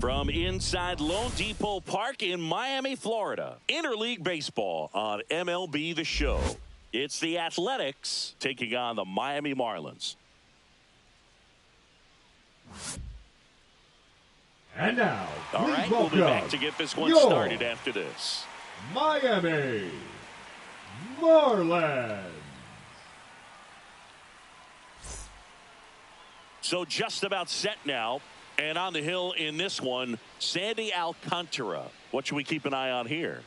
From inside Lone Depot Park in Miami, Florida, Interleague Baseball on MLB The Show. It's the Athletics taking on the Miami Marlins. And now, all right, we'll be back to get this one started after this. Miami Marlins. So just about set now. And on the hill in this one, Sandy Alcantara. What should we keep an eye on here?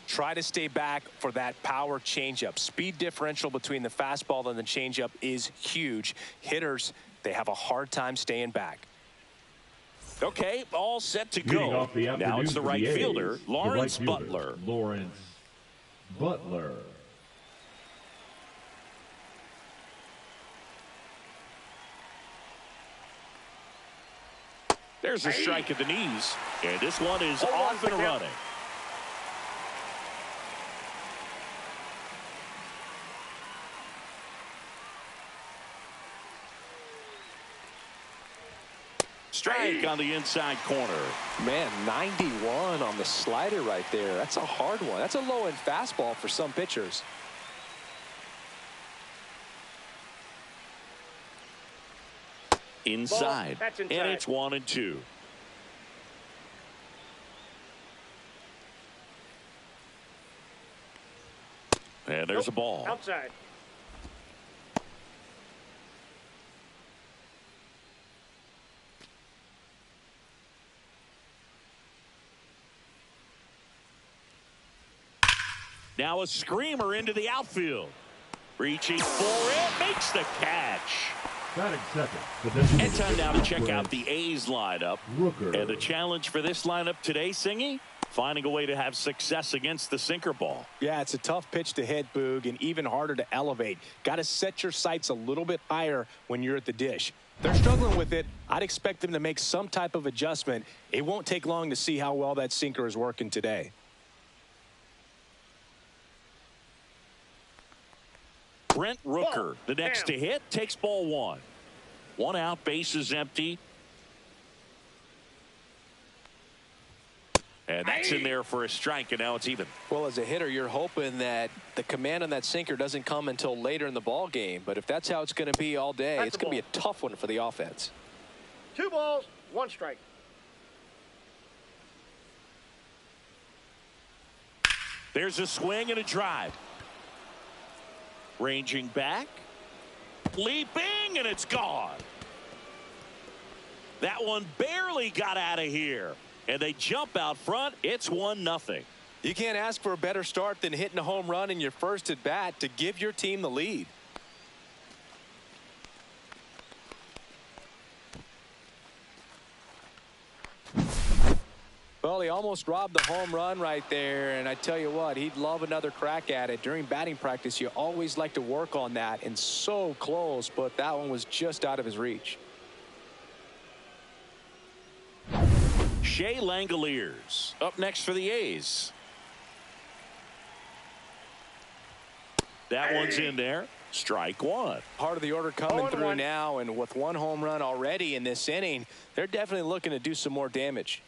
Try to stay back for that power changeup. Speed differential between the fastball and the changeup is huge. Hitters, they have a hard time staying back. Okay, all set to go. Now it's the right fielder, Lawrence Butler. Lawrence Butler. There's a strike at the knees, and this one is off and running. Strike on the inside corner. Man, 91 on the slider right there. That's a hard one. That's a low-end fastball for some pitchers. Inside, and it's 1-2. And there's a ball. Outside. Now a screamer into the outfield. Reaching for it, makes the catch. Batting second. And time now to check out the A's lineup. And the challenge for this lineup today, Singy, finding a way to have success against the sinker ball. Yeah, it's a tough pitch to hit, Boog, and even harder to elevate. Got to set your sights a little bit higher when you're at the dish. They're struggling with it. I'd expect them to make some type of adjustment. It won't take long to see how well that sinker is working today. Brent Rooker, the next to hit, takes ball one. One out, bases empty. And that's in there for a strike, and now it's even. Well, as a hitter, you're hoping that the command on that sinker doesn't come until later in the ball game. But if that's how it's going to be all day, it's going to be a tough one for the offense. 2 balls, 1 strike. There's a swing and a drive. Ranging back, leaping, and it's gone. That one barely got out of here, and they jump out front. It's 1-0. You can't ask for a better start than hitting a home run in your first at bat to give your team the lead. Well, he almost robbed the home run right there, and I tell you what, he'd love another crack at it. During batting practice, you always like to work on that, and so close, but that one was just out of his reach. Shea Langoliers up next for the A's. That one's in there. Strike one. Part of the order coming through now, and with 1 home run already in this inning, they're definitely looking to do some more damage.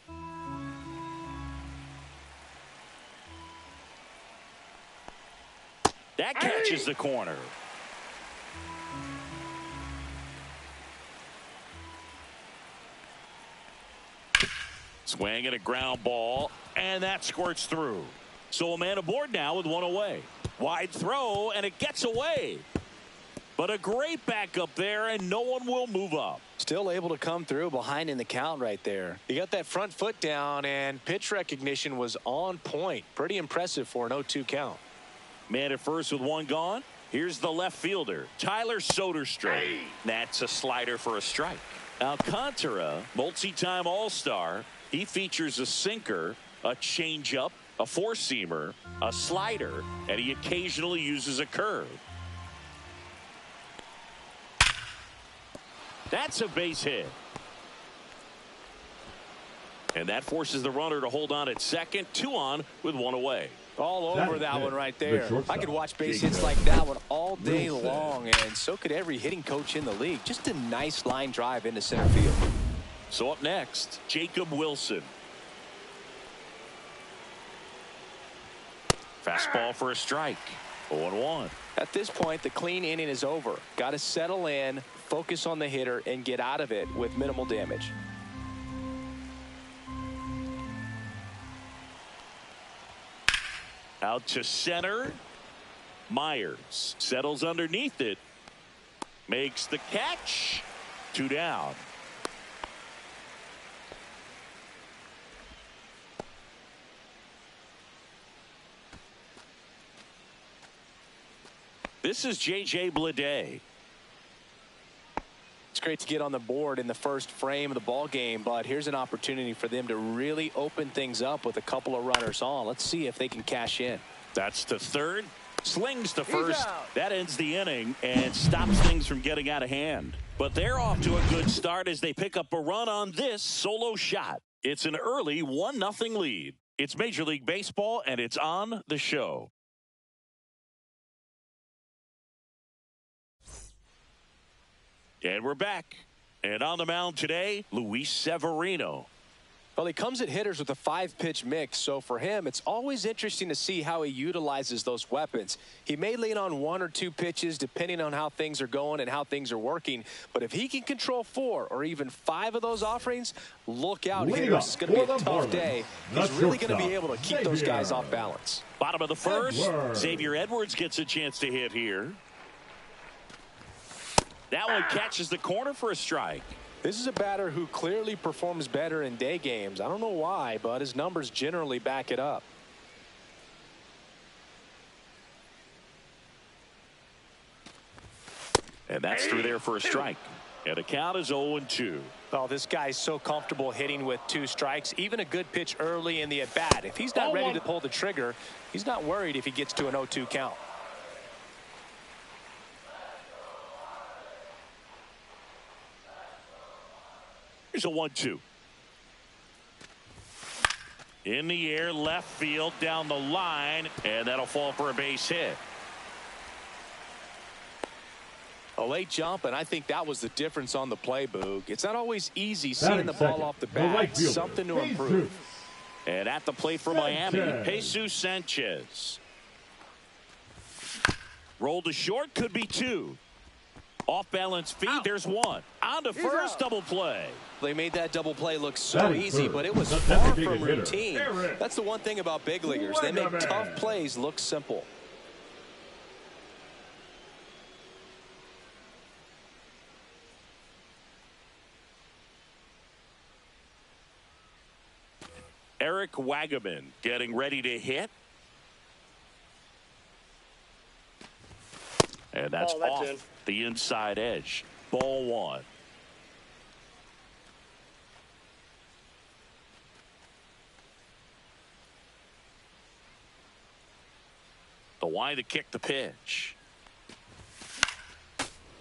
That catches the corner. Swing and a ground ball, and that squirts through. So a man aboard now with 1 away. Wide throw, and it gets away. But a great backup there, and no one will move up. Still able to come through behind in the count right there. He got that front foot down, and pitch recognition was on point. Pretty impressive for an 0-2 count. Man at first with 1 gone. Here's the left fielder, Tyler Soderstrom. That's a slider for a strike. Alcantara, multi-time All-Star. He features a sinker, a changeup, a four-seamer, a slider, and he occasionally uses a curve. That's a base hit. And that forces the runner to hold on at second. 2 on with 1 away. All over that one right there. I could watch base hits like that one all day long, and so could every hitting coach in the league. Just a nice line drive into center field. So up next, Jacob Wilson. Fastball for a strike. 0-1. At this point, the clean inning is over. Got to settle in, focus on the hitter, and get out of it with minimal damage. Out to center. Myers settles underneath it. Makes the catch. 2 down. This is J.J. Bleday. It's great to get on the board in the first frame of the ball game, but here's an opportunity for them to really open things up with a couple of runners on. Let's see if they can cash in. That's to third. Slings to first. That ends the inning and stops things from getting out of hand. But they're off to a good start as they pick up a run on this solo shot. It's an early 1-0 lead. It's Major League Baseball, and it's on the show. And we're back. And on the mound today, Luis Severino. Well, he comes at hitters with a 5-pitch mix, so for him, it's always interesting to see how he utilizes those weapons. He may lean on 1 or 2 pitches depending on how things are going and how things are working, but if he can control 4 or even 5 of those offerings, look out, hitters. It's going to be a tough day. He's really going to be able to keep those guys off balance. Bottom of the first, Xavier Edwards gets a chance to hit here. That one catches the corner for a strike. This is a batter who clearly performs better in day games. I don't know why, but his numbers generally back it up. And that's through there for a strike. And the count is 0-2. Well, this guy's so comfortable hitting with 2 strikes, even a good pitch early in the at-bat. If he's not ready to pull the trigger, he's not worried if he gets to an 0-2 count. Here's a 1-2. In the air, left field, down the line, and that'll fall for a base hit. A late jump, and I think that was the difference on the play, Boog. It's not always easy seeing the ball off the bat. Something to improve. And at the plate for Miami, Jesus Sanchez. Roll to short, could be 2. Off balance feet, there's 1. On to first, double play. They made that double play look so easy, but it was far from routine. That's the one thing about big leaguers. They make tough plays look simple. Eric Wagaman getting ready to hit. And that's off the inside edge. Ball 1. The wind to kick the pitch.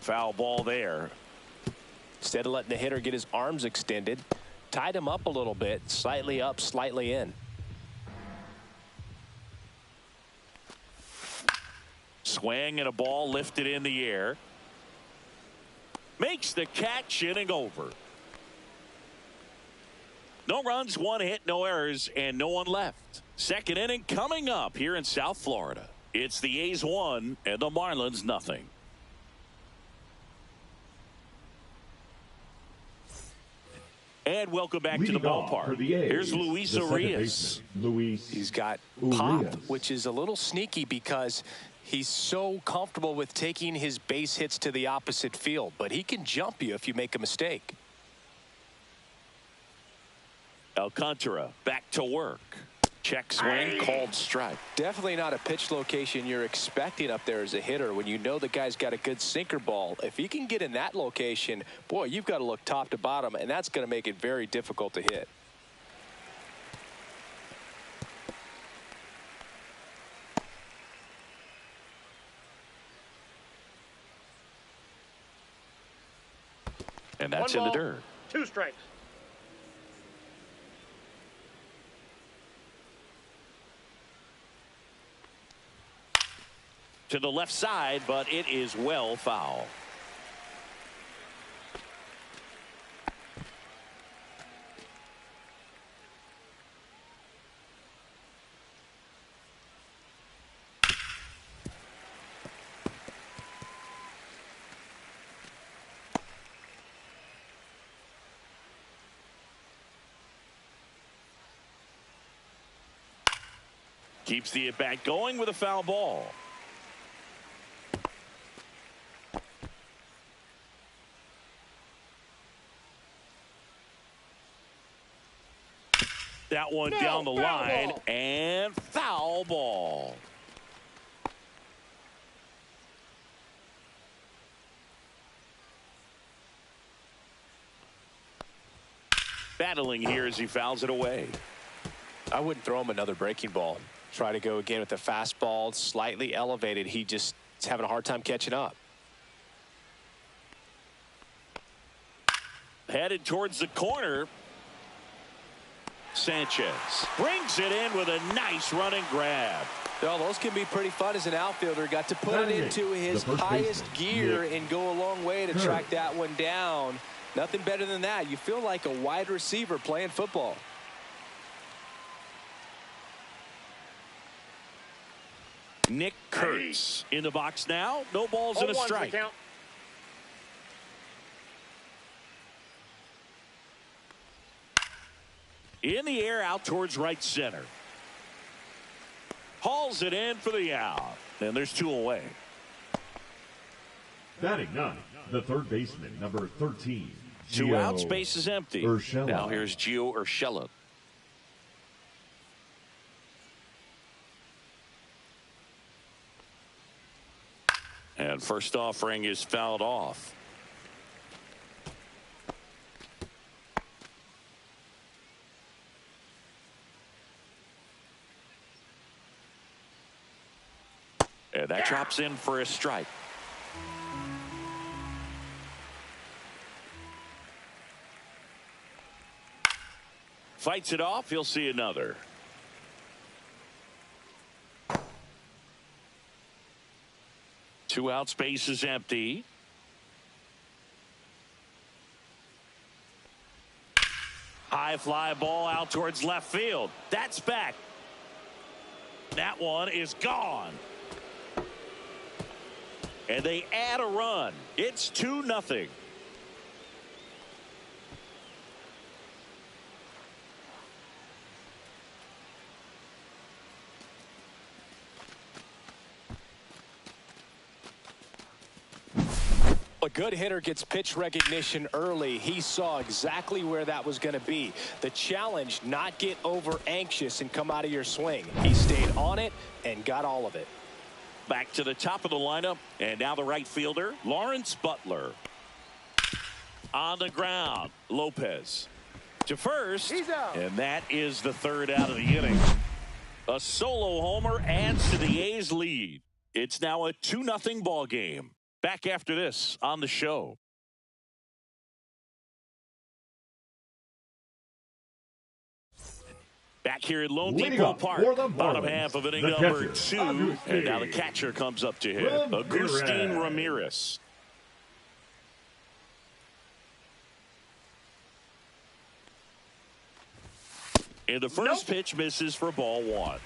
Foul ball there. Instead of letting the hitter get his arms extended, tied him up a little bit, slightly up, slightly in. Swing and a ball lifted in the air. Makes the catch, inning over. No runs, 1 hit, no errors, and no one left. Second inning coming up here in South Florida. It's the A's 1 and the Marlins nothing. And welcome back to the ballpark. Here's Luis Urias. He's got pop, which is a little sneaky because he's so comfortable with taking his base hits to the opposite field, but he can jump you if you make a mistake. Alcantara back to work. Check swing, called strike. Definitely not a pitch location you're expecting up there as a hitter when you know the guy's got a good sinker ball. If he can get in that location, boy, you've got to look top to bottom, and that's going to make it very difficult to hit. And that's in the dirt. 2 strikes. To the left side, but it is well foul. Keeps the at-bat going with a foul ball. That one down the line and foul ball. Battling here as he fouls it away. I wouldn't throw him another breaking ball. Try to go again with the fastball, slightly elevated. He just is having a hard time catching up. Headed towards the corner. Sanchez brings it in with a nice running grab. Well, those can be pretty fun as an outfielder. Got to put it into his highest gear and go a long way to track that one down. Nothing better than that. You feel like a wide receiver playing football. Nick Kurtz in the box now. No balls and a strike. In the air out towards right center. Hauls it in for the out. And there's 2 away. Batting ninth, the third baseman, number 13. 2 outs, base is empty. Urshela. Now here's Gio Urshela. And first offering is fouled off. And that drops in for a strike. Fights it off. He'll see another. Two outs, base is empty. High fly ball out towards left field. That's back. That one is gone. And they add a run. It's 2-0. A good hitter gets pitch recognition early. He saw exactly where that was going to be. The challenge, not get over anxious and come out of your swing. He stayed on it and got all of it. Back to the top of the lineup, and now the right fielder, Lawrence Butler. On the ground, Lopez to first, and that is the third out of the inning. A solo homer adds to the A's lead. It's now a 2-0 ball game. Back after this on the show. Back here at Lone Depot Park, bottom half of inning number 2, and now the catcher comes up to hit, Agustin Ramirez. And the first pitch misses for ball 1.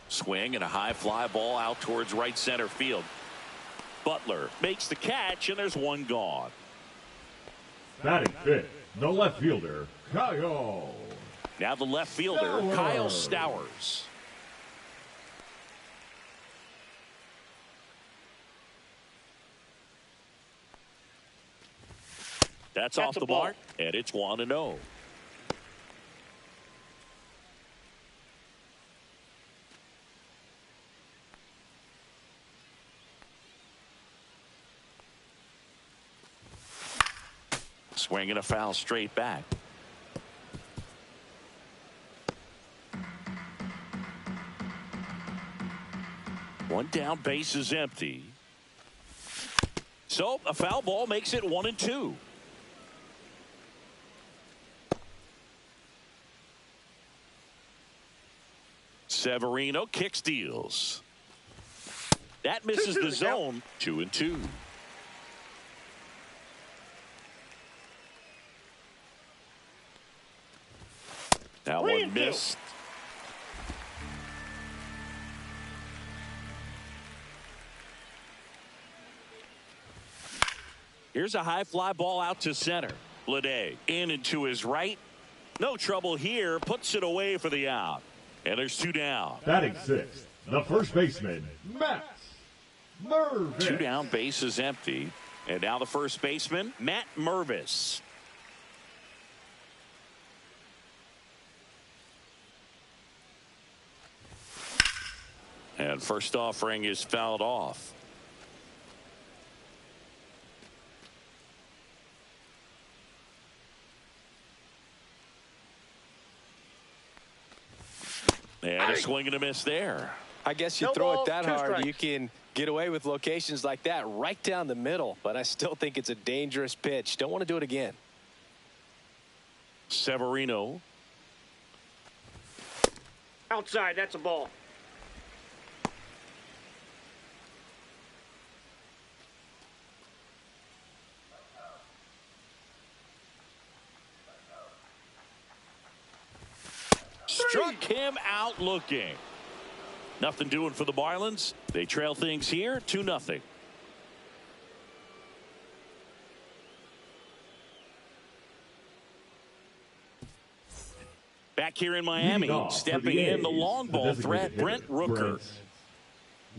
Swing and a high fly ball out towards right center field. Butler makes the catch, and there's one gone. Batting fifth, the left fielder, Kyle. Now the left fielder, Kyle Stowers. That's off the mark, and it's 1-0. Swing and a foul straight back. One down, base is empty. So a foul ball makes it 1-2. Severino kick steals. That misses the zone. 2-2. That one missed. Here's a high fly ball out to center. Lede in and to his right. No trouble here. Puts it away for the out. And there's 2 down. Batting sixth, the first baseman, Matt Mervis. 2 down, base is empty. And now the first baseman, Matt Mervis. And first offering is fouled off. And a swing and a miss there. I guess you No throw ball, it that 2 hard, strikes. you can get away with locations like that right down the middle. But I still think it's a dangerous pitch. Don't want to do it again. Severino. Outside, that's a ball. Struck him out looking. Nothing doing for the Marlins. They trail things here 2-0. Back here in Miami, Leading off for stepping the in the A's, long ball designated threat, hitter, Brent Rooker.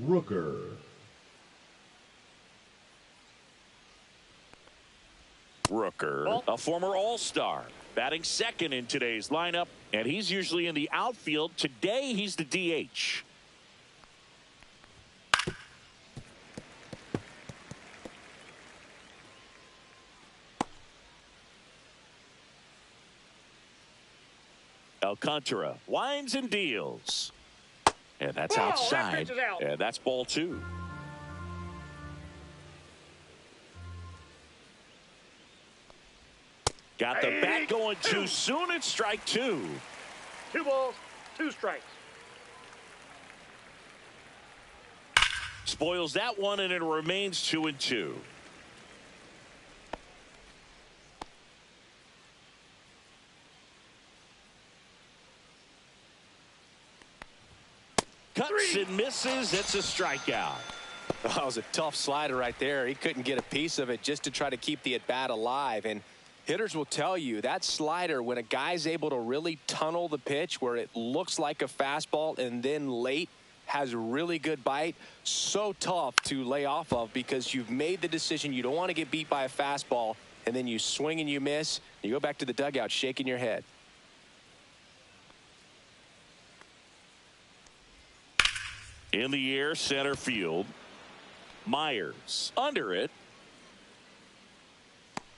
Rooker. Rooker, a former All-Star, batting second in today's lineup, and he's usually in the outfield. Today, he's the DH. Alcantara winds and deals. And that's Ball, that outside. pitch is out. And that's ball 2. Got the bat going too soon. It's strike 2. 2 balls, 2 strikes. Spoils that one, and it remains 2-2. Cuts and misses. It's a strikeout. That was a tough slider right there. He couldn't get a piece of it just to try to keep the at-bat alive. And hitters will tell you that slider, when a guy's able to really tunnel the pitch where it looks like a fastball and then late has really good bite, so tough to lay off of because you've made the decision you don't want to get beat by a fastball, and then you swing and you miss. You go back to the dugout shaking your head. In the air, center field. Myers under it.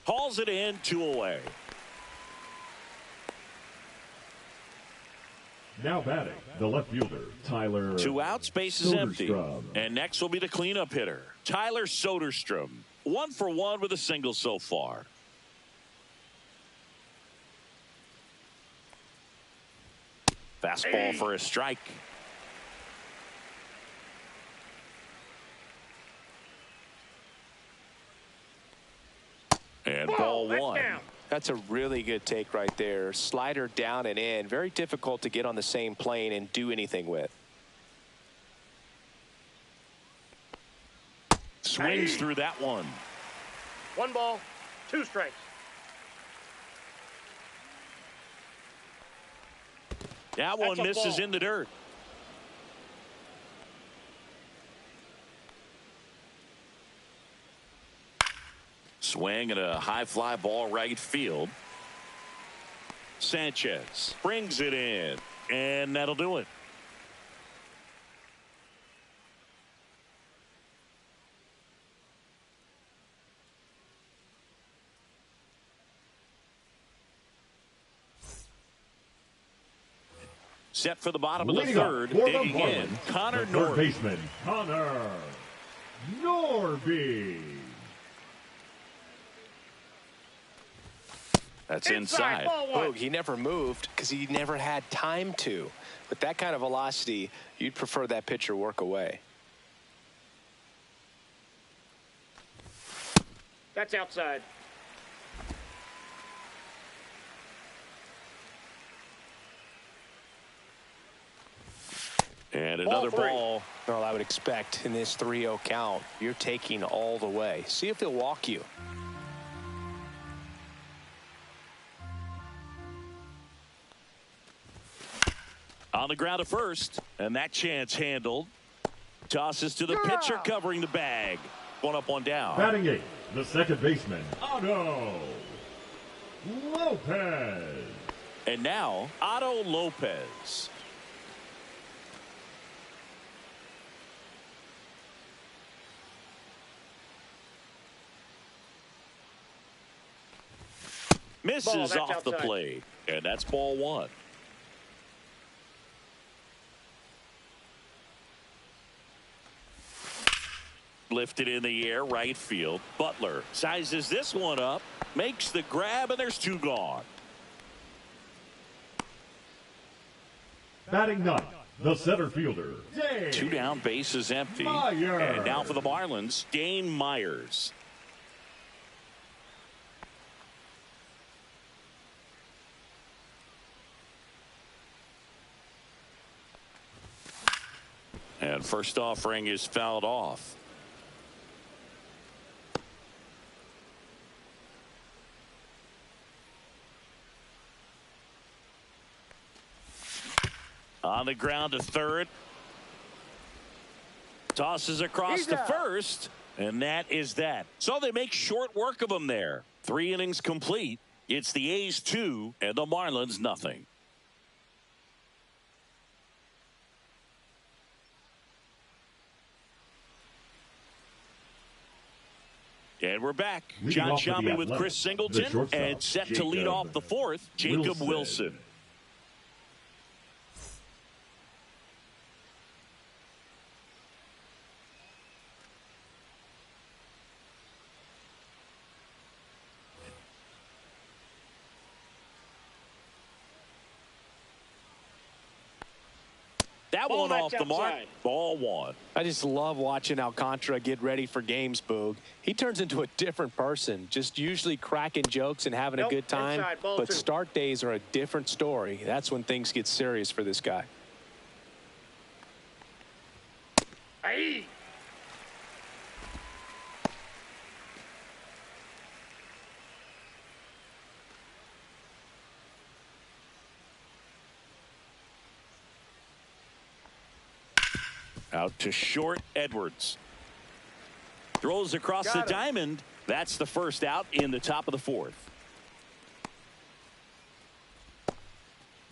Hauls it in, 2 away. Now batting, the left fielder, Tyler 2 outs, base is empty. Soderstrom. And next will be the cleanup hitter, Tyler Soderstrom. 1 for 1 with a single so far. Fastball for a strike. And ball that's 1. down. That's a really good take right there. Slider down and in. Very difficult to get on the same plane and do anything with. Swings through that one. 1 ball, 2 strikes. That one That's a misses ball. in the dirt. Swing and a high fly ball right field. Sanchez brings it in, and that'll do it. Set for the bottom of the Leading up third, for the digging in, Marlins, Connor the third Norby. baseman, Connor Norby. That's inside. Ball 1. Oh, he never moved because he never had time to. With that kind of velocity, you'd prefer that pitcher work away. That's outside. And another Ball 3. ball. Well, I would expect in this 3-0 count, you're taking all the way. See if he'll walk you. On the ground at first, and that chance handled. Tosses to the pitcher covering the bag. One up, one down. Batting eighth, the second baseman, Otto Lopez. And now, Otto Lopez. Misses off the plate, and that's ball one. Lifted in the air, right field. Butler sizes this one up, makes the grab, and there's two gone. Batting ninth, the center fielder, Dane. Two down, bases empty. Myers. And now for the Marlins, Dane Myers. And first offering is fouled off. On the ground to third. Tosses across to first. And that is that. So they make short work of him there. 3 innings complete. It's the A's 2 and the Marlins nothing. And we're back. John Sciambi with Chris Singleton and set to lead off the fourth, Jacob Wilson. That one off the mark. Ball one. I just love watching Alcantara get ready for games, Boog. He turns into a different person, just usually cracking jokes and having a good time. Inside, but start days are a different story. That's when things get serious for this guy. Hey. Out to short, Edwards. Throws across the diamond. That's the first out in the top of the fourth.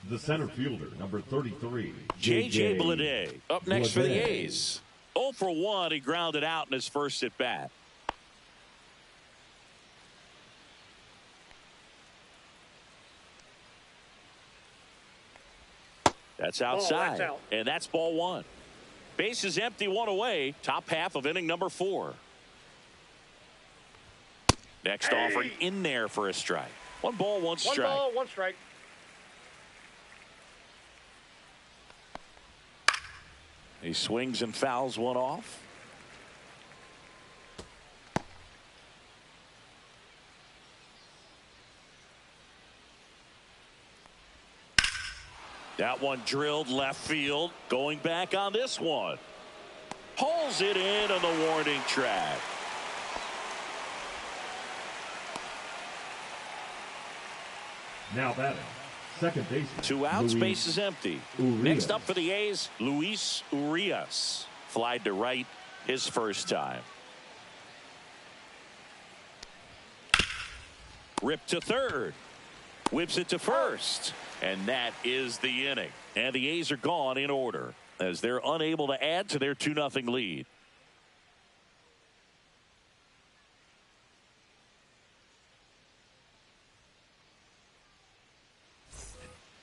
The center fielder, number 33, J.J. Bleday. Up next for the A's. 0 for 1. He grounded out in his first at bat. That's outside. That's out. And that's ball one. Base is empty, one away. Top half of inning number 4. Next offering in there for a strike. 1 ball, 1 strike. 1 ball, 1 strike. He swings and fouls one off. That one drilled left field. Going back on this one. Pulls it in on the warning track. Now batting, second baseman. 2 outs, Luis base is empty. Urias. Next up for the A's, Luis Urias. Flied to right his first time. Ripped to third. Whips it to first. And that is the inning. And the A's are gone in order as they're unable to add to their 2-0 lead.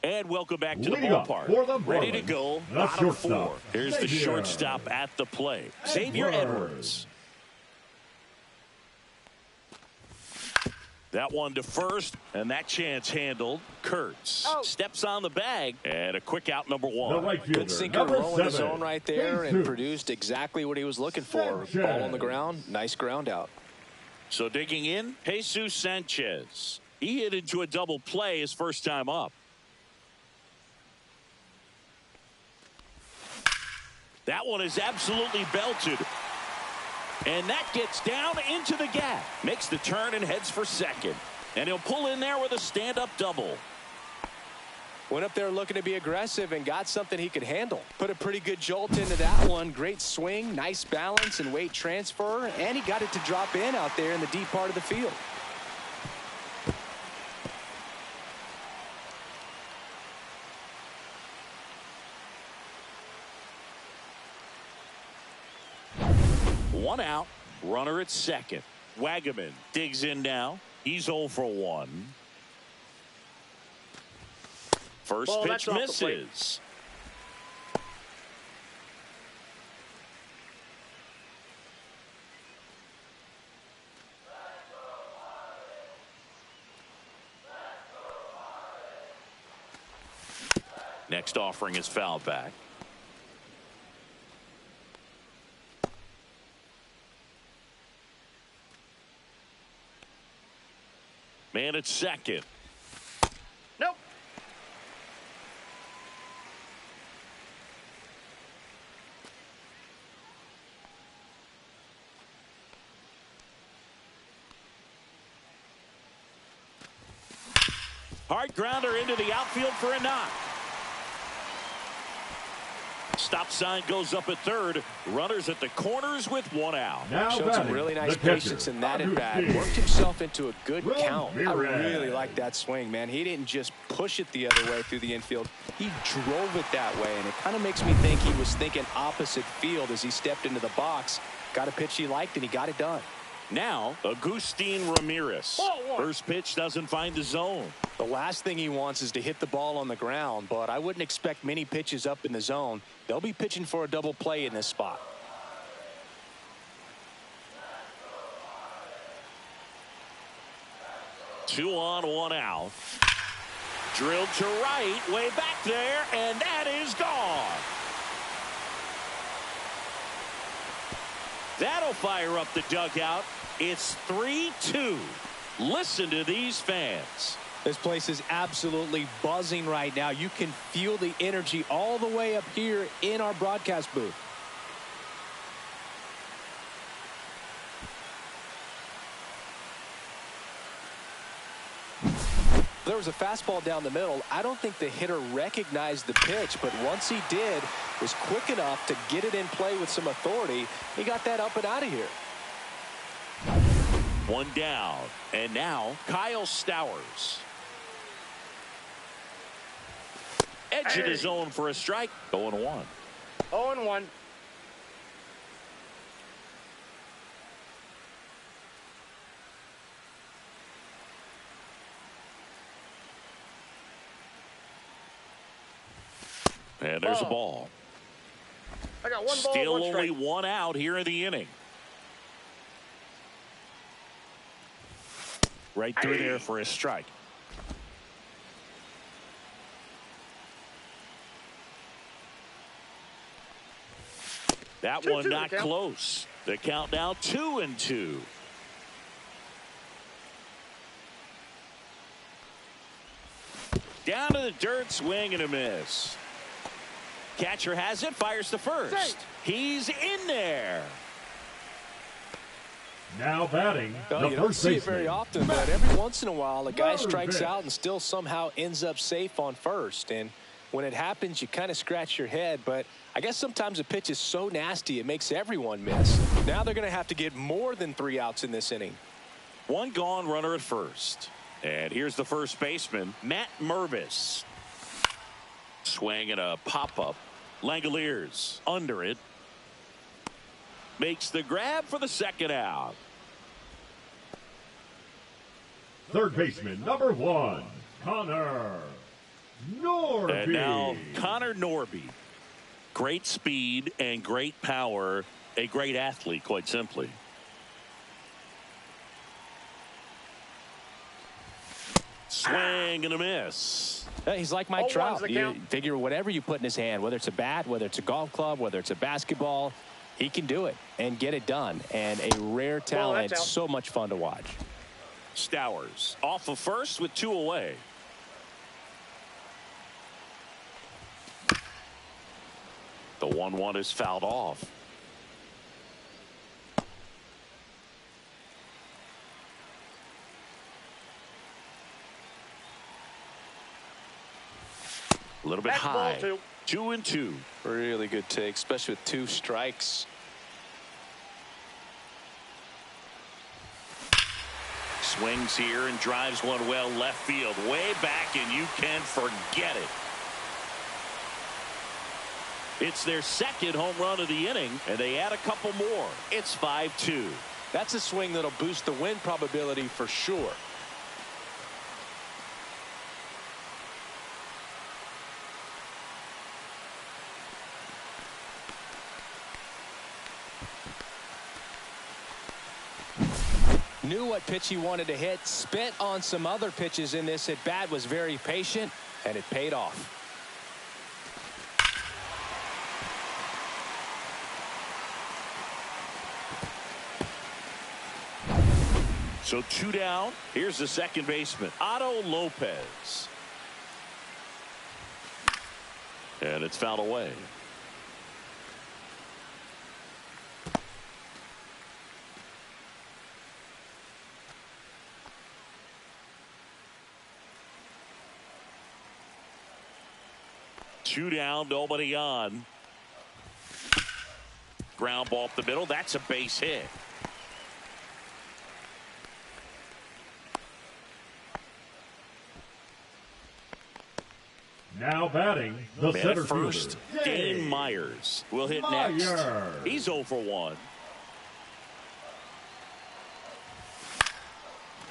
And welcome back to the ballpark. Ready to go. Bottom 4. Here's the shortstop at the plate. Xavier Edwards. That one to first, and that chance handled. Kurtz steps on the bag, and a quick out, number 1. Right fielder, good sinker, low in the zone right there, and produced exactly what he was looking for. Ball on the ground, nice ground out. So digging in, Jesus Sanchez. He hit into a double play his first time up. That one is absolutely belted. And that gets down into the gap. Makes the turn and heads for second. And he'll pull in there with a stand-up double. Went up there looking to be aggressive and got something he could handle. Put a pretty good jolt into that one. Great swing, nice balance and weight transfer, and he got it to drop in out there in the deep part of the field. One out, runner at second. Wagaman digs in now. He's 0 for 1. First pitch misses. Next offering is fouled back. Man at second. Nope. Hard grounder into the outfield for a knock. Stop sign goes up at third. Runners at the corners with 1 out. Now Showed some really nice patience in that at bat. Worked himself into a good count. I really like that swing, man. He didn't just push it the other way through the infield. He drove it that way, and it kind of makes me think he was thinking opposite field as he stepped into the box. Got a pitch he liked, and he got it done. Now, Agustin Ramirez. First pitch doesn't find the zone. The last thing he wants is to hit the ball on the ground, but I wouldn't expect many pitches up in the zone. They'll be pitching for a double play in this spot. Two on, 1 out. Drilled to right, way back there, and that is gone. That'll fire up the dugout. It's 3-2. Listen to these fans. This place is absolutely buzzing right now. You can feel the energy all the way up here in our broadcast booth. There was a fastball down the middle. I don't think the hitter recognized the pitch, but once he did, was quick enough to get it in play with some authority. He got that up and out of here. 1 down, and now Kyle Stowers. Edge of the zone for a strike. 0-1. 0-1. And there's a ball. I got 1 ball, Still 1 strike. only 1 out here in the inning. Right through there for a strike. That one not close. The count now 2-2. Down to the dirt, swing and a miss. Catcher has it, fires to first. He's in there. Now batting, you don't see it very often, but every once in a while a guy strikes out and still somehow ends up safe on first. And when it happens, you kind of scratch your head, but I guess sometimes a pitch is so nasty it makes everyone miss. Now they're going to have to get more than 3 outs in this inning. 1 gone, runner at first. And here's the first baseman, Matt Mervis. Swing and a pop-up. Langoliers under it. Makes the grab for the 2nd out. Third baseman, number 1, Connor Norby. And now Connor Norby. Great speed and great power. A great athlete, quite simply. Swing and a miss. He's like Mike Trout. You figure whatever you put in his hand, whether it's a bat, whether it's a golf club, whether it's a basketball, he can do it and get it done. And a rare talent. So much fun to watch. Stowers off of first with 2 away. The 1-1 is fouled off. A little bit That's ball high. 2. 2-2. Really good take, especially with 2 strikes. Swings here and drives one well left field. Way back, and you can forget it. It's their second home run of the inning, and they add a couple more. It's 5-2. That's a swing that'll boost the win probability for sure. Knew what pitch he wanted to hit, spent on some other pitches in this at bat, was very patient, and it paid off. So 2 down. Here's the second baseman, Otto Lopez. And it's fouled away. Two down, nobody on. Ground ball up the middle. That's a base hit. Now batting, the Man center at first, fielder, Dane Myers will hit next. He's 0 for 1.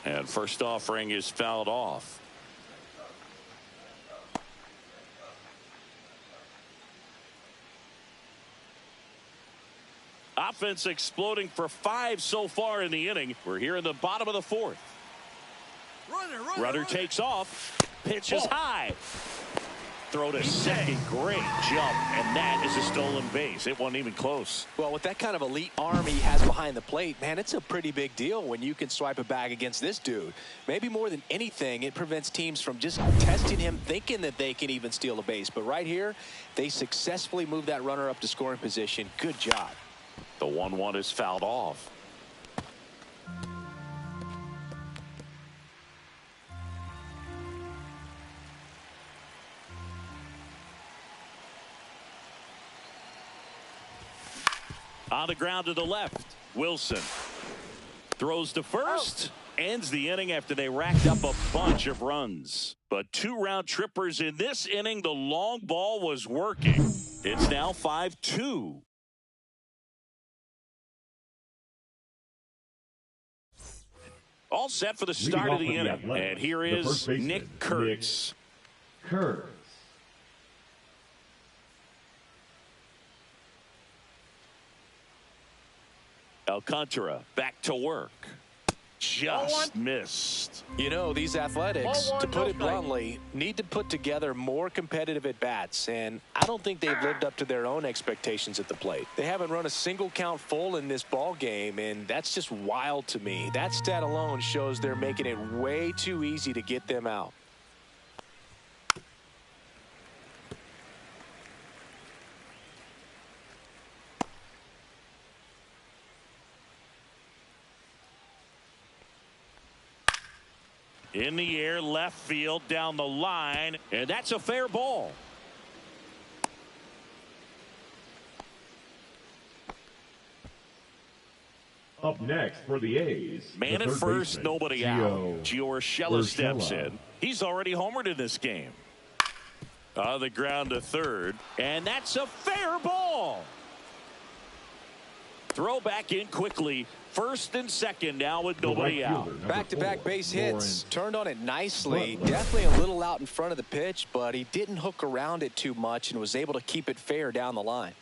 And first offering is fouled off. Offense exploding for 5 so far in the inning. We're here in the bottom of the 4th. Runner takes off. Pitch is high. Throw to second. Great jump. And that is a stolen base. It wasn't even close. Well, with that kind of elite arm he has behind the plate, man, it's a pretty big deal when you can swipe a bag against this dude. Maybe more than anything, it prevents teams from just testing him, thinking that they can even steal a base. But right here, they successfully move that runner up to scoring position. Good job. The 1-1 is fouled off. On the ground to the left, Wilson throws to first. Ends the inning after they racked up a bunch of runs. But 2 round trippers in this inning. The long ball was working. It's now 5-2. All set for the start of the inning. And here is Nick Kurtz. Alcantara back to work. Just missed. You know, these athletics, to put it bluntly, need to put together more competitive at-bats, and I don't think they've lived up to their own expectations at the plate. They haven't run a single count full in this ball game, and that's just wild to me. That stat alone shows they're making it way too easy to get them out. In the air, left field, down the line, and that's a fair ball. Up next for the A's. Man at first, nobody out. Gio Urshela steps in. He's already homered in this game. On the ground to third, and that's a fair ball. Throw back in quickly. First and second now with nobody out. Back-to-back base hits. Turned on it nicely. Definitely a little out in front of the pitch, but he didn't hook around it too much and was able to keep it fair down the line.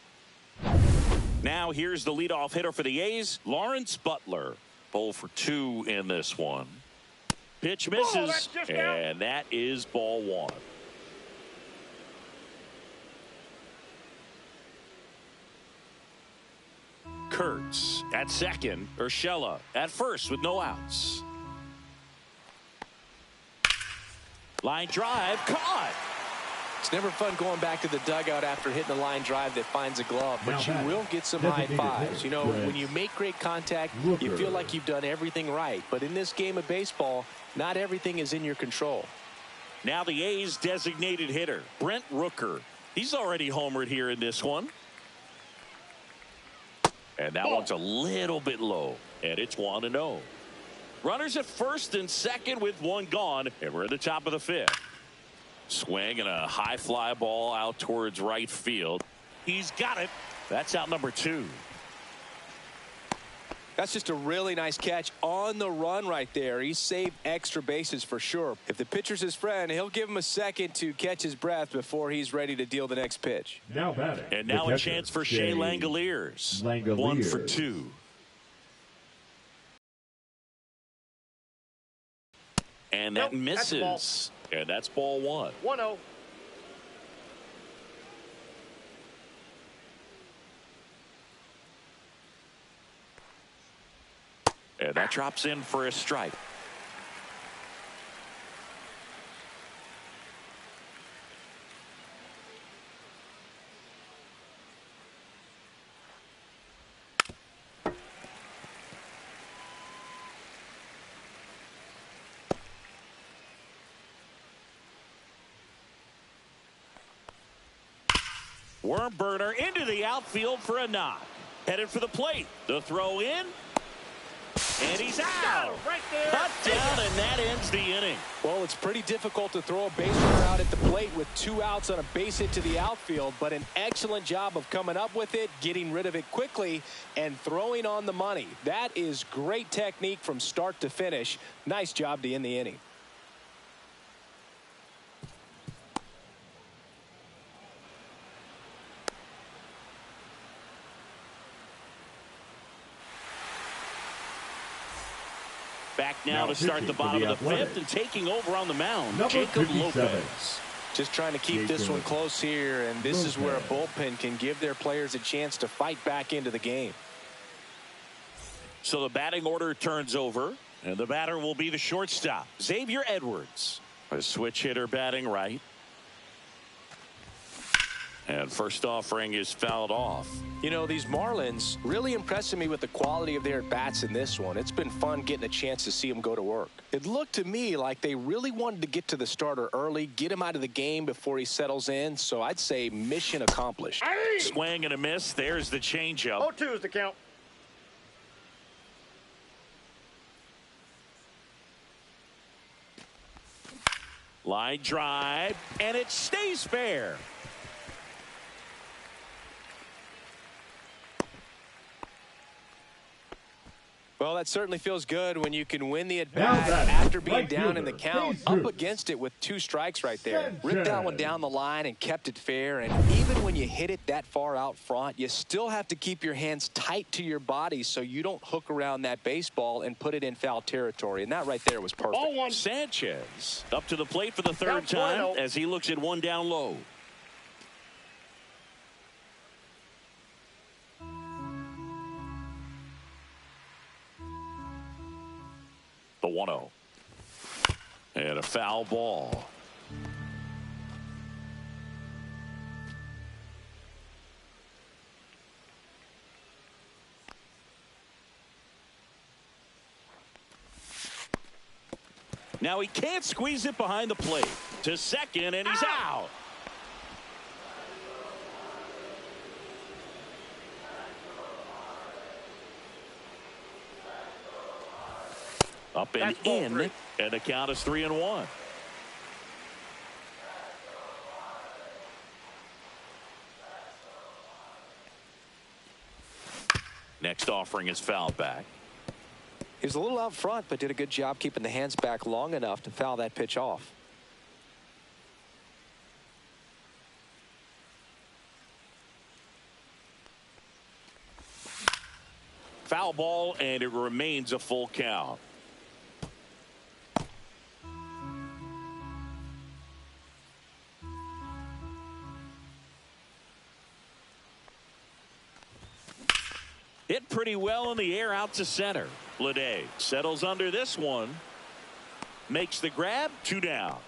Now here's the leadoff hitter for the A's, Lawrence Butler. 0 for 2 in this one. Pitch misses, and that is ball 1. Kurtz at second. Urshela at first with no outs. Line drive caught. It's never fun going back to the dugout after hitting a line drive that finds a glove, but you will get some high fives. You know, when you make great contact, you feel like you've done everything right. But in this game of baseball, not everything is in your control. Now the A's designated hitter, Brent Rooker. He's already homered here in this one. And that one's a little bit low. And it's 1-0. Runners at first and second with one gone. And we're at the top of the fifth. Swing and a high fly ball out towards right field. He's got it. That's out number 2. That's just a really nice catch on the run right there. He saved extra bases for sure. If the pitcher's his friend, he'll give him a second to catch his breath before he's ready to deal the next pitch. Now batting. And now a chance for Shea Langoliers. 1 for 2. And that misses. And that's ball 1. 1-0. And that drops in for a strike. Worm burner into the outfield for a knock. Headed for the plate. The throw in. And he's out. Right there. Cut down, and that ends the inning. Well, it's pretty difficult to throw a base runner out at the plate with 2 outs on a base hit to the outfield, but an excellent job of coming up with it, getting rid of it quickly, and throwing on the money. That is great technique from start to finish. Nice job to end the inning. Back now to start the bottom of the fifth, and taking over on the mound, Number Jacob 57. Lopez. Just trying to keep this one close here, and this is where a bullpen can give their players a chance to fight back into the game. So the batting order turns over, and the batter will be the shortstop, Xavier Edwards. A switch hitter batting right. And first offering is fouled off. You know, these Marlins really impressing me with the quality of their at-bats in this one. It's been fun getting a chance to see them go to work. It looked to me like they really wanted to get to the starter early, get him out of the game before he settles in. So I'd say mission accomplished. Swing and a miss. There's the changeup. 0-2 is the count. Line drive, and it stays fair. Well, that certainly feels good when you can win the at-bat Now after being right down in the fielder, count, Jesus. up against it with 2 strikes right there. Ripped that one down the line and kept it fair. And even when you hit it that far out front, you still have to keep your hands tight to your body so you don't hook around that baseball and put it in foul territory. And that right there was perfect. Ball 1. Sanchez up to the plate for the third Down time 2-0. as he looks at one down low. The 1-0. And a foul ball. Now he can't squeeze it behind the plate. To second, and he's out. Up and That's ball in, 3. and the count is 3-1. Next offering is fouled back. He was a little out front, but did a good job keeping the hands back long enough to foul that pitch off. Foul ball, and it remains a full count. Hit pretty well in the air out to center. Bleday settles under this one. Makes the grab. 2 down.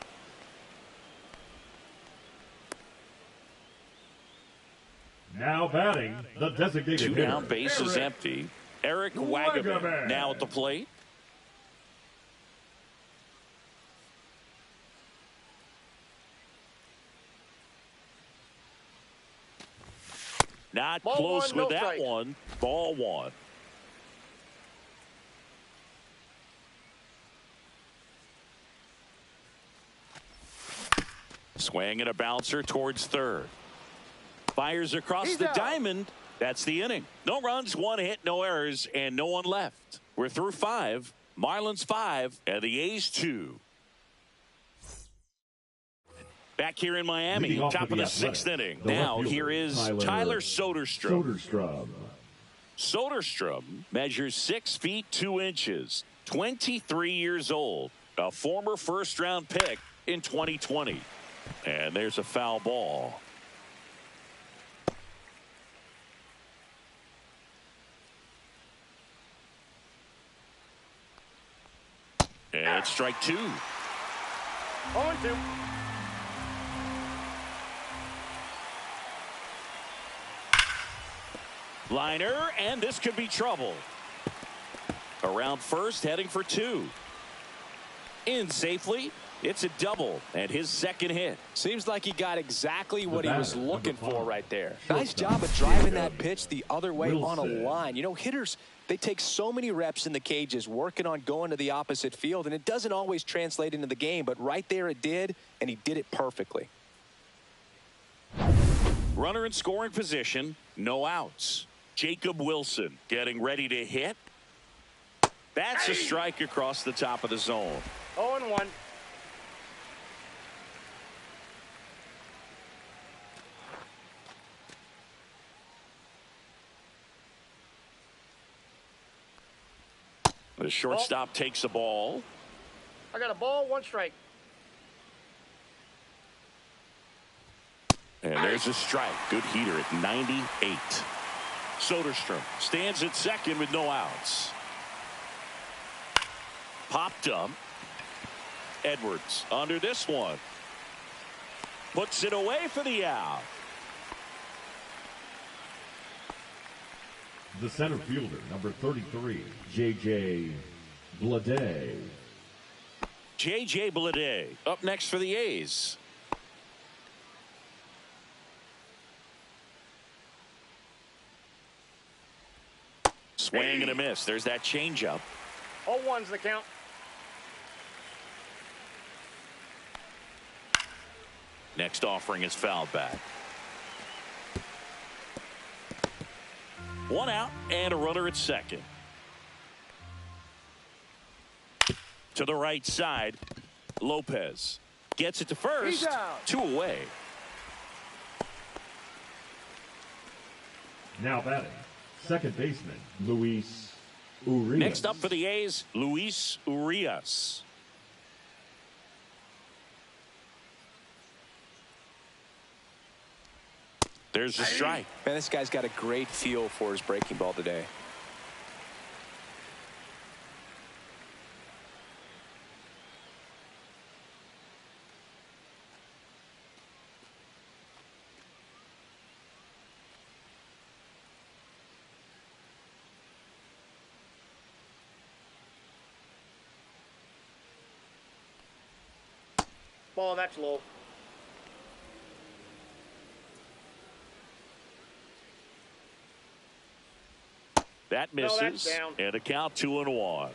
Now batting, the designated 2 hitter, down, base is Eric empty. Eric Wagaman now at the plate. Not Ball close one, with no that strike. one. Ball one. Swing and a bouncer towards third. Fires across He's the out. diamond. That's the inning. No runs, one hit, no errors, and no one left. We're through 5. Marlins 5 and the A's 2. Back here in Miami, Leading off top for of the the 6th Athletics, inning. the Now left here fielder, is Tyler Tyler Soderstrom. Soderstrom measures 6 feet 2 inches, 23 years old, a former first-round pick in 2020. And there's a foul ball. And it's strike 2. 0-2. Liner, and this could be trouble. Around first, heading for 2. In safely. It's a double and his second hit. Seems like he got exactly what he was looking for right there. Nice Nice job job of of driving driving that that pitch pitch the other way on a Wilson. line. You know, hitters, they take so many reps in the cages working on going to the opposite field, and it doesn't always translate into the game, but right there it did, and he did it perfectly. Runner in scoring position, no outs. Jacob Wilson getting ready to hit. That's a strike across the top of the zone. 0-1. The shortstop takes the ball. I got a ball, 1 strike. And there's a strike. Good heater at 98. Soderstrom stands at second with no outs. Popped up. Edwards under this one. Puts it away for the out. The center fielder, number 33, J.J. Bleday. J.J. Bleday up next for the A's. Swing and a miss. There's that changeup. 0-1's the count. Next offering is fouled back. 1 out and a runner at second. To the right side, Lopez gets it to first. He's out. 2 away. Now batting, second baseman, Luis Urias. Next up for the A's, Luis Urias. There's a strike. Man, this guy's got a great feel for his breaking ball today. Ball, that's low. That No, that's misses. down. And a count 2-1.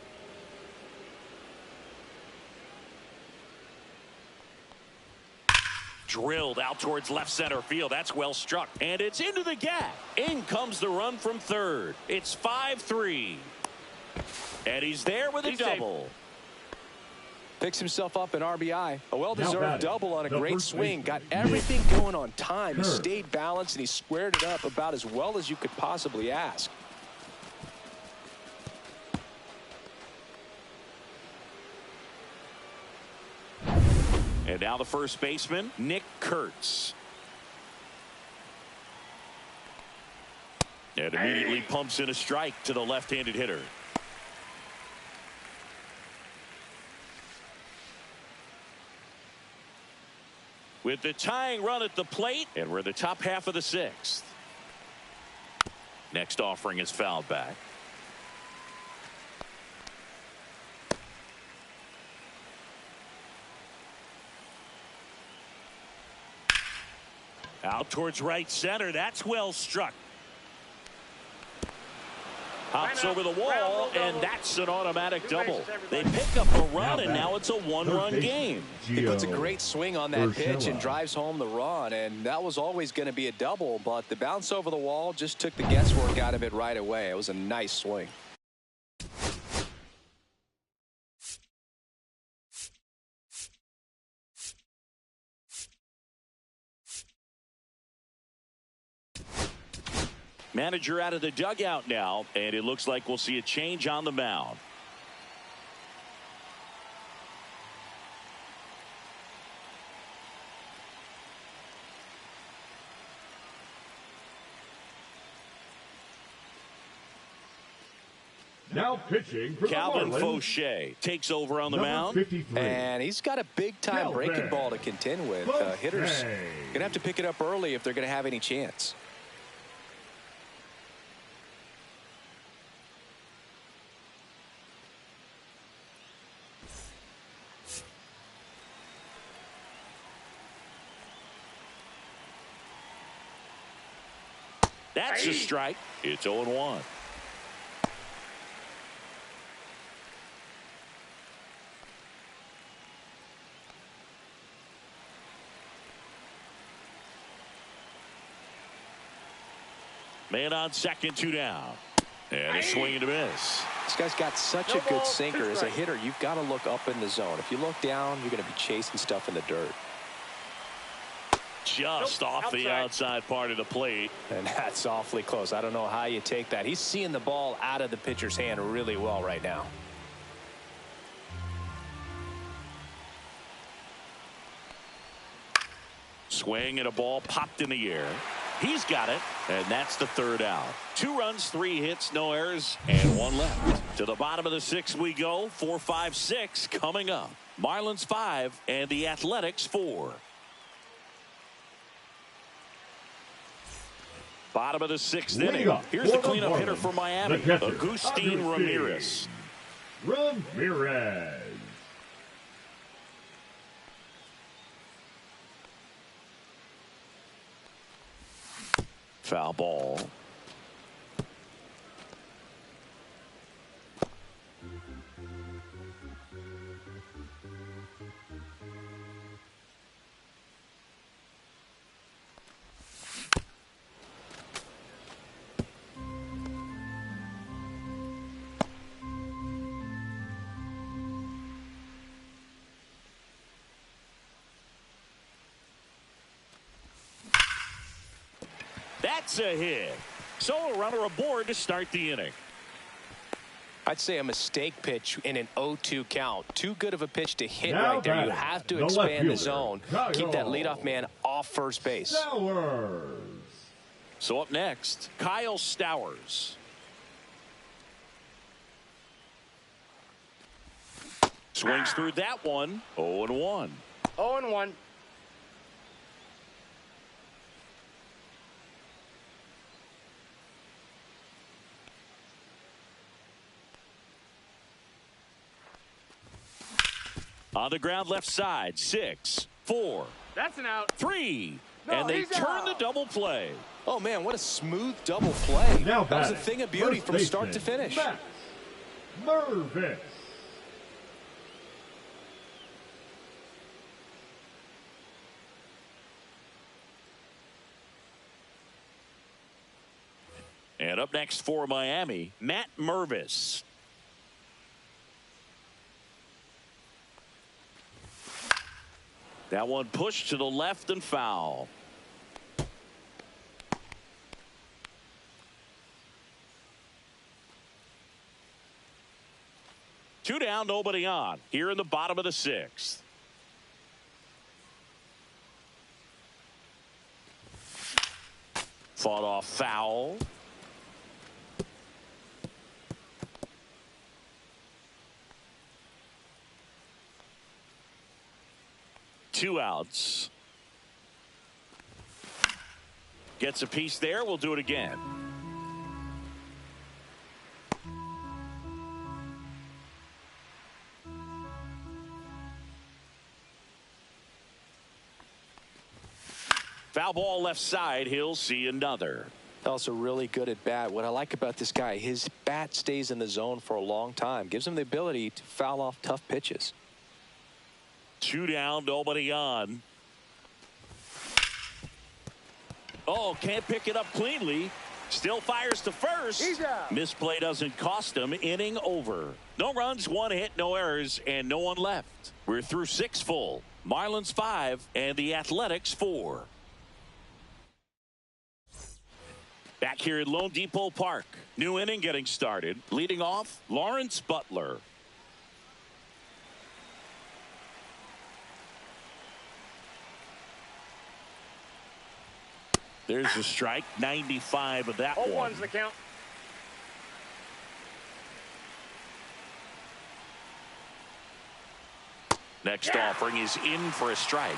Drilled out towards left center field. That's well struck. And it's into the gap. In comes the run from third. It's 5-3. And he's there with a He's safe. double. Picks himself up an RBI. A well-deserved batting, double on a the great first swing. baseman, Got Nick everything going on time. He Kerr. stayed balanced, and he squared it up about as well as you could possibly ask. And now the first baseman, Nick Kurtz. And immediately pumps in a strike to the left-handed hitter. With the tying run at the plate, and we're in the top half of the 6th. Next offering is fouled back. Out towards right center. That's well struck. Hops over the wall, and that's an automatic double. They pick up a run, and now it's a one-run game. He puts a great swing on that pitch and drives home the run, and that was always going to be a double, but the bounce over the wall just took the guesswork out of it right away. It was a nice swing. Manager out of the dugout now, and it looks like we'll see a change on the mound. Now pitching for Calvin the Marlins, Fauché takes over on the number mound. 53. And he's got a big-time breaking ball to contend with. Hitters going to have to pick it up early if they're going to have any chance. That's a strike. It's 0-1. Man on second, 2 down. And a swing and a miss. This guy's got such a good sinker. As a hitter, you've got to look up in the zone. If you look down, you're going to be chasing stuff in the dirt. Just off the outside part of the plate. And that's awfully close. I don't know how you take that. He's seeing the ball out of the pitcher's hand really well right now. Swing and a ball popped in the air. He's got it, and that's the 3rd out. 2 runs, 3 hits, no errors, and 1 left. To the bottom of the 6th we go. 4, 5, 6 coming up. Marlins 5 and the Athletics 4. Bottom of the 6th inning. Here's the cleanup hitter for Miami, Agustin Ramirez. Foul ball. That's a hit. So a runner aboard to start the inning. I'd say a mistake pitch in an 0-2 count. Too good of a pitch to hit right there. You have to expand the zone. Keep that leadoff man off first base. So up next, Kyle Stowers. Swings through that one. 0-1. 0-1. On the ground left side, 6, 4. That's an out. 3. And they turn the double play. Oh, man, what a smooth double play. Now that was a thing of beauty from start to finish. Mervis. And up next for Miami, Matt Mervis. That one pushed to the left and foul. Two down, nobody on. Here in the bottom of the 6th. Fought off foul. Two outs. Gets a piece there. We'll do it again. Foul ball left side. He'll see another. Also really good at bat. What I like about this guy, his bat stays in the zone for a long time. Gives him the ability to foul off tough pitches. 2 down, nobody on. Oh, can't pick it up cleanly. Still fires to first. He's out. Misplay doesn't cost him. Inning over. No runs, 1 hit, no errors, and no one left. We're through 6 full. Marlins 5 and the Athletics 4. Back here at Lone Depot Park. New inning getting started. Leading off, Lawrence Butler. There's a strike. 95 of that one. 0-1's the count. Next offering is in for a strike.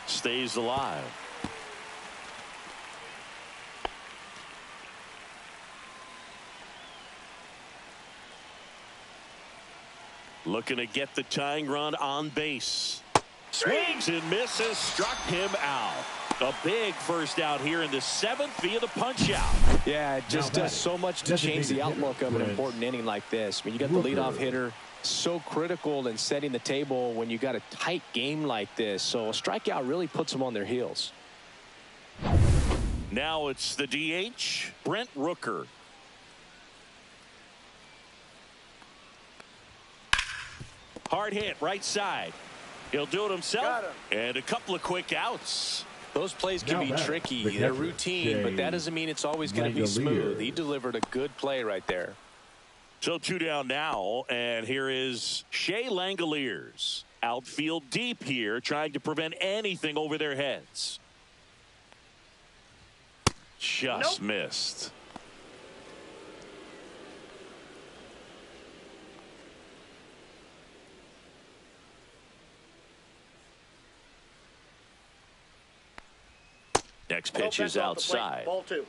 Stays alive. Looking to get the tying run on base. Swings and misses. Struck him out. A big first out here in the 7th via the punch out. Yeah, it just does so much to change the outlook of an important inning like this. I mean, you got the leadoff hitter, so critical in setting the table when you got a tight game like this. So a strikeout really puts them on their heels. Now it's the DH, Brent Rooker. Hard hit right side. He'll do it himself. And a couple of quick outs. Those plays can be tricky. They're routine, but that doesn't mean it's always going to be smooth. He delivered a good play right there. So 2 down now, and here is Shea Langoliers. Outfield deep here, trying to prevent anything over their heads. Just missed. Next pitch is outside. Ball 2.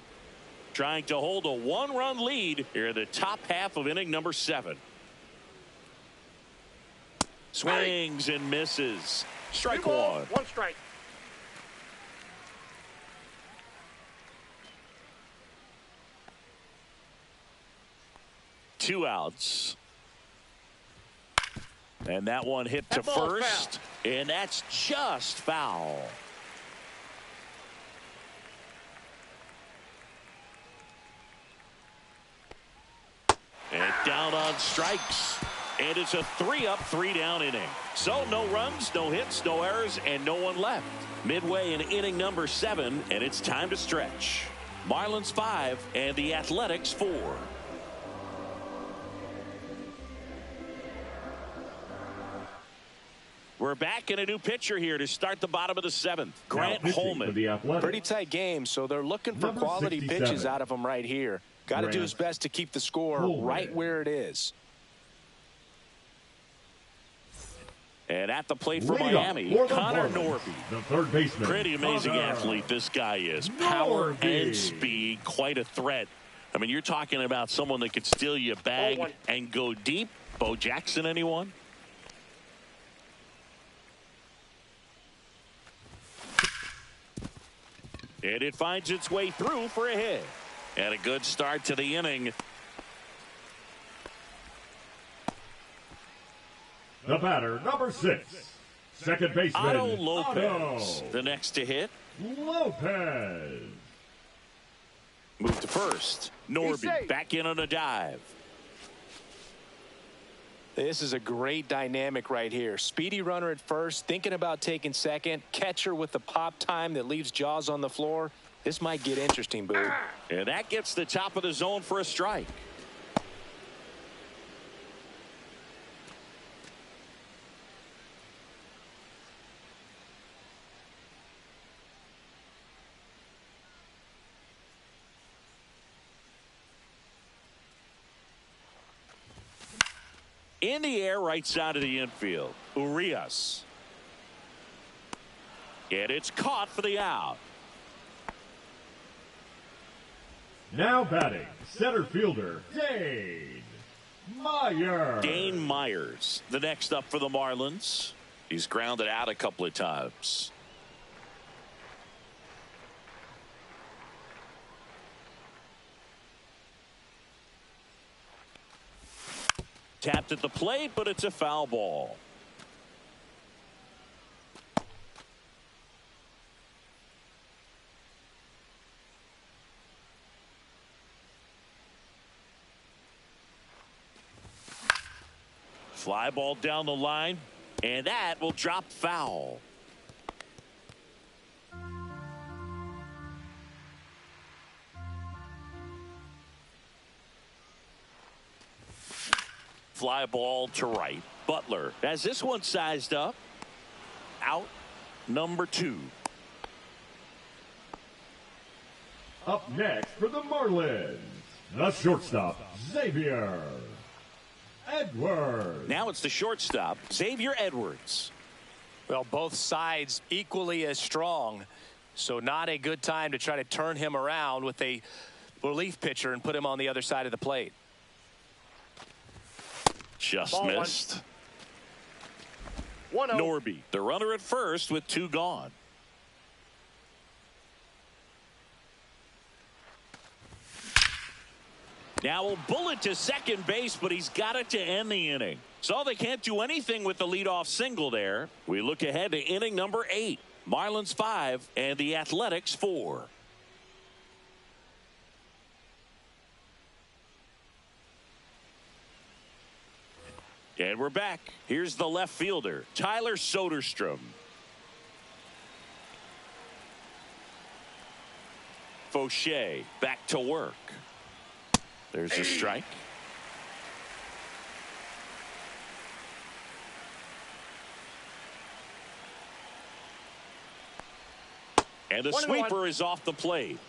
Trying to hold a 1-run lead here in the top half of inning number 7. Swings and misses. Strike 1. 1 strike. Two outs. And that one hit to first. And that's just foul. And down on strikes. And it's a 3-up, 3-down inning. So no runs, no hits, no errors, and no one left. Midway in inning number 7, and it's time to stretch. Marlins 5 and the Athletics 4. We're back in a new pitcher here to start the bottom of the 7th. Grant Holman. Pretty tight game, so they're looking for quality pitches out of him right here. Got to do his best to keep the score right where it is. And at the plate for Miami, Connor Norby. The third baseman. Pretty amazing athlete this guy is. Power and speed, quite a threat. I mean, you're talking about someone that could steal you a bag and go deep. Bo Jackson, anyone? And it finds its way through for a hit. And a good start to the inning. The batter, number 6. Second baseman, Otto Lopez. The next to hit. Lopez. Move to first. Norby back in on a dive. This is a great dynamic right here. Speedy runner at first, thinking about taking second. Catcher with the pop time that leaves Jaws on the floor. This might get interesting, Boo. And that gets the top of the zone for a strike. In the air, right side of the infield. Urias. And it's caught for the out. Now batting, center fielder, Dade. Meyer. Dane Myers, the next up for the Marlins. He's grounded out a couple of times. Tapped at the plate, but it's a foul ball. Fly ball down the line, and that will drop foul. Fly ball to right. Butler has this one sized up. Out number 2. Up next for the Marlins, the shortstop, Xavier Edwards. Now it's the shortstop, Xavier Edwards. Well, both sides equally as strong, so not a good time to try to turn him around with a relief pitcher and put him on the other side of the plate. Just Ball missed. 1-0. Norby, the runner at first with 2 gone. Now a bullet to second base, but he's got it to end the inning. So they can't do anything with the leadoff single there. We look ahead to inning number 8. Marlins 5 and the Athletics 4. And we're back. Here's the left fielder, Tyler Soderstrom. Fauché back to work. There's a strike. And the 1-1. sweeper is off the plate.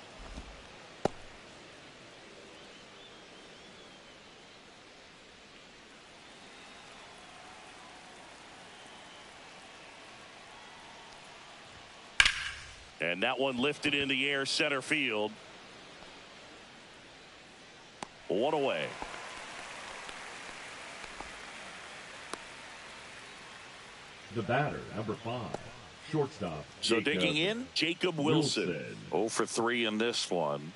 And that one lifted in the air, center field. 1 away. The batter, number 5, shortstop. So Jacob digging in, Jacob Wilson. 0 for 3 in this one.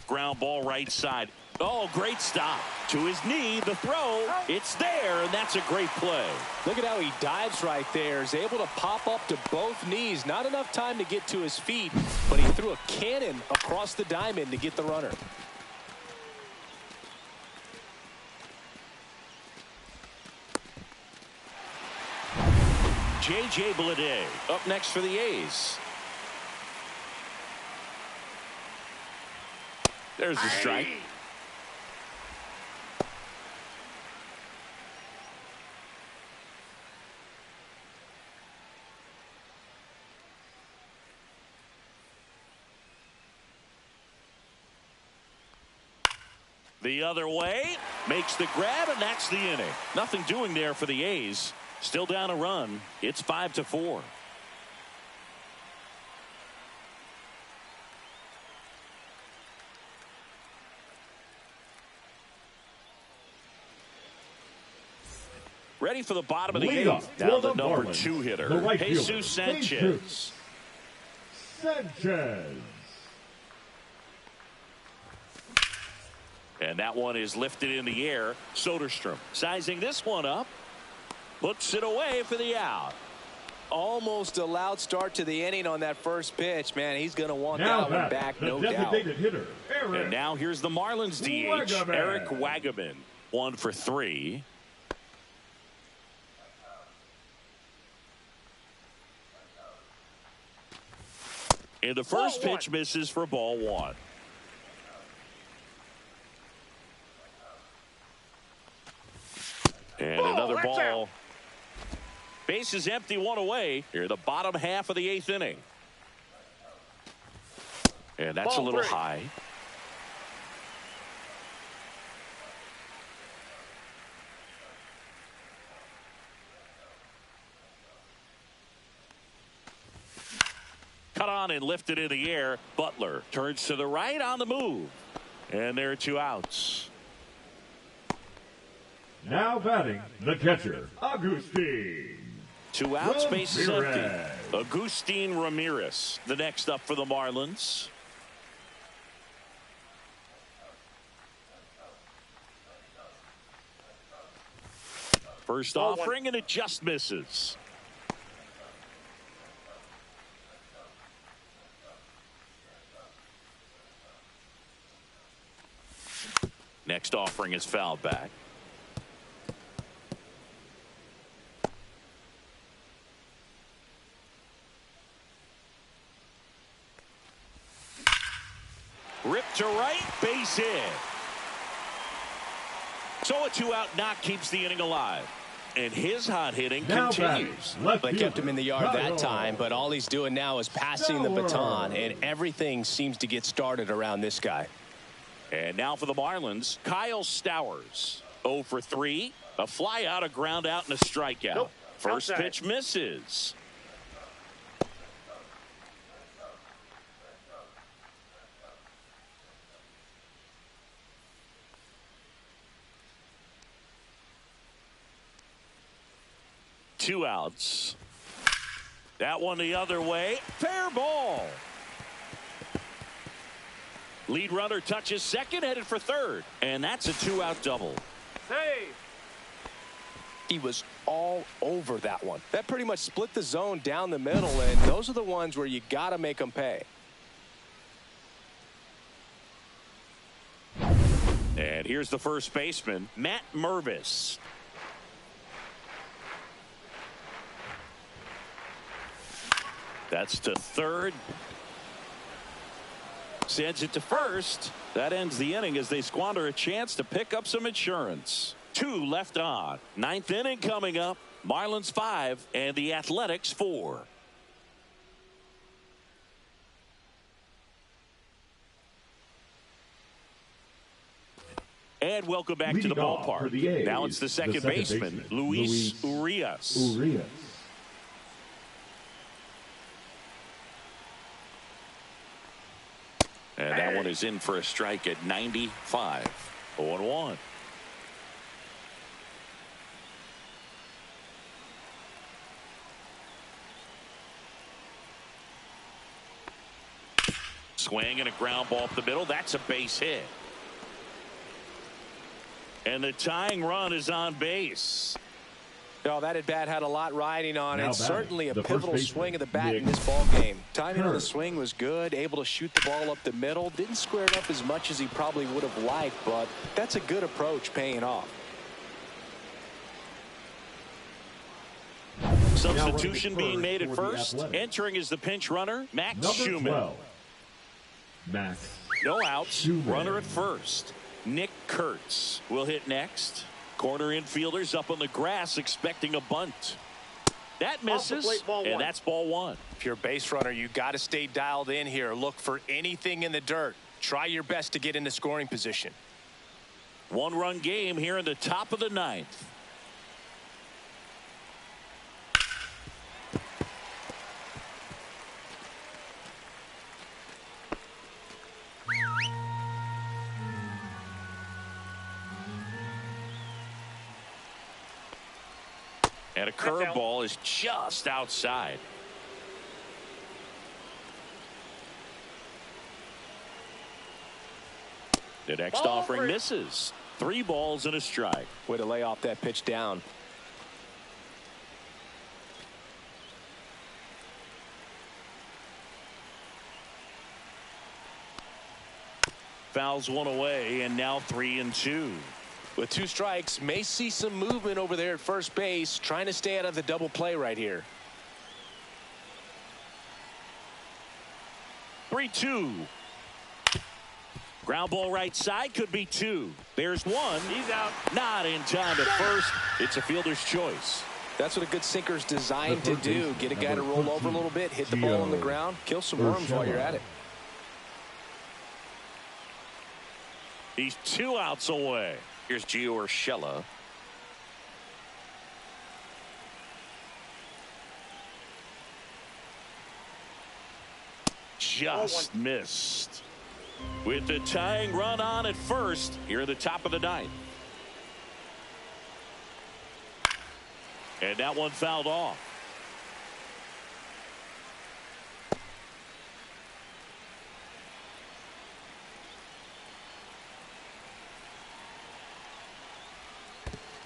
Ground ball right side. Oh, great stop. To his knee, the throw. It's there, and that's a great play. Look at how he dives right there. Is able to pop up to both knees. Not enough time to get to his feet, but he threw a cannon across the diamond to get the runner. J.J. Bleday up next for the A's. There's the strike. The other way, makes the grab, and that's the inning. Nothing doing there for the A's. Still down a run. It's 5-4. Ready for the bottom of the eighth. Now the number 2 hitter, right Jesus Sanchez. Sanchez. And that one is lifted in the air. Soderstrom sizing this one up. Puts it away for the out. Almost a loud start to the inning on that first pitch. Man, he's going to want that one back, no doubt. Hitter, and now here's the Marlins DH, Wagaman. Eric Wagaman. 1 for 3. And the first pitch misses for ball 1. And another ball. Out. Base is empty, 1 away. Here, the bottom half of the 8th inning. And that's Ball a little 3. high. Cut on on and lifted in the air. Butler turns to the right on the move. And there are 2 outs. Now batting, the catcher, Agustin. 2 outs, base is empty. Ramirez. Agustin Ramirez, the next up for the Marlins. First offering, and it just misses. Next offering is fouled back. Ripped to right, base hit. So a 2-out knock keeps the inning alive. And his hot hitting continues. They kept him in the yard that time, but all he's doing now is passing the baton, and everything seems to get started around this guy. And now for the Marlins, Kyle Stowers. 0 for 3. A fly out, a ground out, and a strikeout. Nope. First Outside. pitch misses. Two outs. That one the other way. Fair ball. Lead runner touches second, headed for third. And that's a 2-out double. Save. He was all over that one. That pretty much split the zone down the middle, and those are the ones where you got to make them pay. And here's the first baseman, Matt Mervis. That's to third. Sends it to first. That ends the inning as they squander a chance to pick up some insurance. 2 left on. 9th inning coming up. Marlins 5 and the Athletics 4. And welcome back to the ballpark. Now it's the second baseman, Luis Urias. And that one is in for a strike at 95. 0-1. Swing and a ground ball up the middle. That's a base hit. And the tying run is on base. Oh, that at bat had a lot riding on it. Certainly a pivotal swing of the bat in this ball game. Timing of the swing was good. Able to shoot the ball up the middle. Didn't square it up as much as he probably would have liked, but that's a good approach paying off. Substitution being made at first. Entering is the pinch runner, Max Schumann. No outs. Runner at first. Nick Kurtz will hit next. Corner infielders up on the grass expecting a bunt. That misses, and that's ball 1. If you're a base runner, you got to stay dialed in here. Look for anything in the dirt. Try your best to get into scoring position. 1-run game here in the top of the 9th. And a curveball is just outside. The next offering misses. 3 balls and a strike. Way to lay off that pitch down. Fouls one away, and now 3-2. With 2 strikes, may see some movement over there at first base, trying to stay out of the double play right here. 3-2. Ground ball right side, could be 2. There's 1. He's out. Not in time at first. It's a fielder's choice. That's what a good sinker's designed to do. Get a guy to roll over a little bit, hit the ball on the ground, kill some worms while you're at it. He's 2 outs away. Here's Gio Urshela. just missed. With the tying run on at first here at the top of the ninth. And that one fouled off.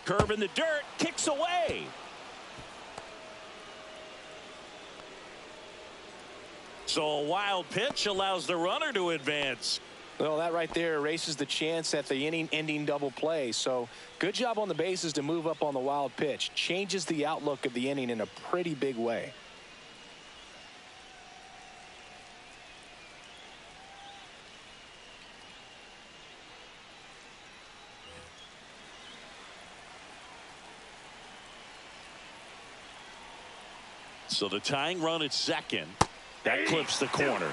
Curve in the dirt, kicks away. So a wild pitch allows the runner to advance. Well, that right there erases the chance at the inning-ending double play. So good job on the bases to move up on the wild pitch. Changes the outlook of the inning in a pretty big way. So the tying run at second. That clips the corner.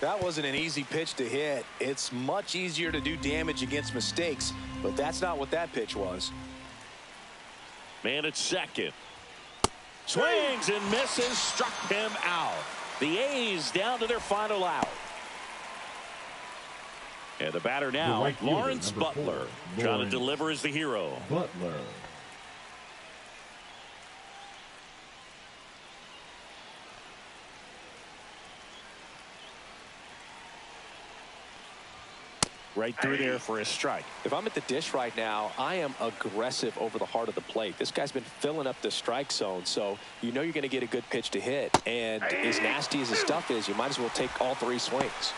That wasn't an easy pitch to hit. It's much easier to do damage against mistakes, but that's not what that pitch was. Man at second. Swings and misses, struck him out. The A's down to their final out. And the batter now, right Lawrence fielder, Butler, 4, trying to deliver as the hero. Butler. Right through there for a strike. If I'm at the dish right now, I am aggressive over the heart of the plate. This guy's been filling up the strike zone, so you know you're going to get a good pitch to hit. And as nasty as his stuff is, you might as well take all three swings.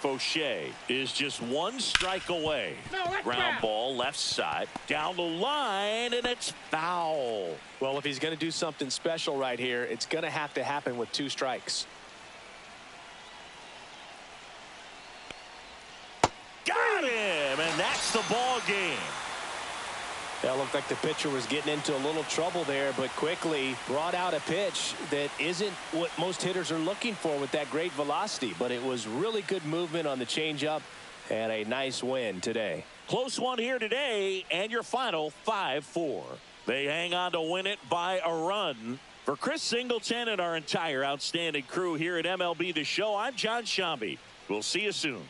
Fauché is just one strike away. Ground ball left side down the line, and it's foul. Well, if he's going to do something special right here, it's going to have to happen with 2 strikes. Got him, and that's the ball game. That looked like the pitcher was getting into a little trouble there, but quickly brought out a pitch that isn't what most hitters are looking for with that great velocity. But it was really good movement on the changeup and a nice win today. Close one here today, and your final 5-4. They hang on to win it by a run. For Chris Singleton and our entire outstanding crew here at MLB The Show, I'm John Shambi. We'll see you soon.